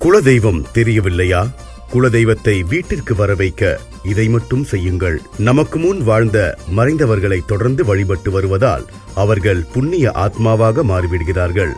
குலதெய்வம் தெரியவில்லையா? குலதெய்வத்தை வீட்டிற்கு வர வைக்க இதை மட்டும் செய்யுங்கள். நமக்கு முன் வாழ்ந்த மறைந்தவர்களை தொடர்ந்து வழிபட்டு வருவதால் அவர்கள் புண்ணிய ஆத்மாவாக மாறிவிடுகிறார்கள்.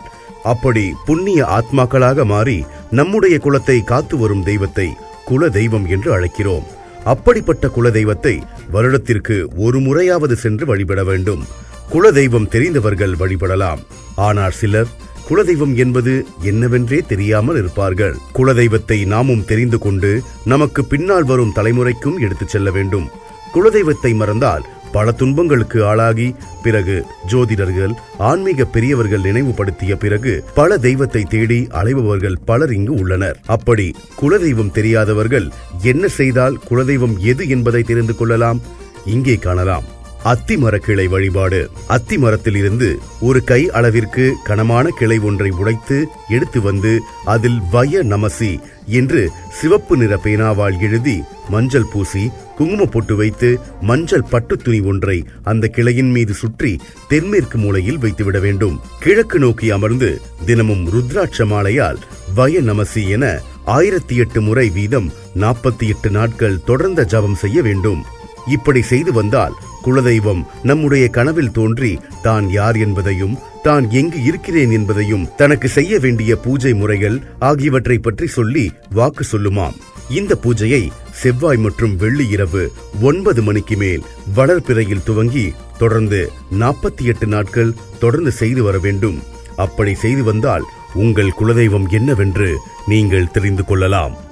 அப்படி புண்ணிய ஆத்மாக்களாக மாறி நம்முடைய குலத்தை காத்து வரும் தெய்வத்தை குலதெய்வம் என்று அழைக்கிறோம். அப்படிப்பட்ட குலதெய்வத்தை வருடத்திற்கு ஒரு முறையாவது சென்று வழிபட வேண்டும். குலதெய்வம் தெரிந்தவர்கள் வழிபடலாம். ஆனால் சிலர் குலதெய்வம் என்பது என்னவென்றே தெரியாமல் இருப்பார்கள். குலதெய்வத்தை நாமும் தெரிந்து கொண்டு நமக்கு பின்னால் வரும் தலைமுறைக்கும் எடுத்துச் செல்ல வேண்டும். குலதெய்வத்தை மறந்தால் பல துன்பங்களுக்கு ஆளாகி பிறகு ஜோதிடர்கள், ஆன்மீக பெரியவர்கள் நினைவுபடுத்திய பிறகு பல தெய்வத்தை தேடி அலைபவர்கள் பலர் இங்கு உள்ளனர். அப்படி குலதெய்வம் தெரியாதவர்கள் என்ன செய்தால் குலதெய்வம் எது என்பதை தெரிந்து கொள்ளலாம்? இங்கே காணலாம். அத்தி மரக்கிளை வழிபாடு. அத்தி மரத்தில் இருந்து ஒரு கை அளவிற்கு கனமான கிளை ஒன்றை உடைத்து எடுத்து வந்து அதில் வய நமசி என்று சிவப்பு நிற பேனாவால் எழுதி மஞ்சள் பூசி குங்கும பொட்டு வைத்து மஞ்சள் பட்டு துணி ஒன்றை அந்த கிளையின் மீது சுற்றி தென்மேற்கு மூலையில் வைத்துவிட வேண்டும். கிழக்கு நோக்கி அமர்ந்து தினமும் ருத்ராட்ச மாலையால் வய நமசி என 1008 முறை வீதம் 48 நாட்கள் தொடர்ந்த ஜபம் செய்ய வேண்டும். இப்படி செய்து வந்தால் குலதெய்வம் நம்முடைய கனவில் தோன்றி தான் யார் என்பதையும் தான் எங்கு இருக்கிறேன் என்பதையும் தனக்கு செய்ய வேண்டிய பூஜை முறைகள் ஆகியவற்றை பற்றி சொல்லி வாக்கு சொல்லுமாம். இந்த பூஜையை செவ்வாய் மற்றும் வெள்ளி இரவு 9 மணிக்கு மேல் வளர்பிறையில் துவங்கி தொடர்ந்து 48 நாட்கள் தொடர்ந்து செய்து வர வேண்டும். அப்படி செய்து வந்தால் உங்கள் குலதெய்வம் என்னவென்று நீங்கள் தெரிந்து கொள்ளலாம்.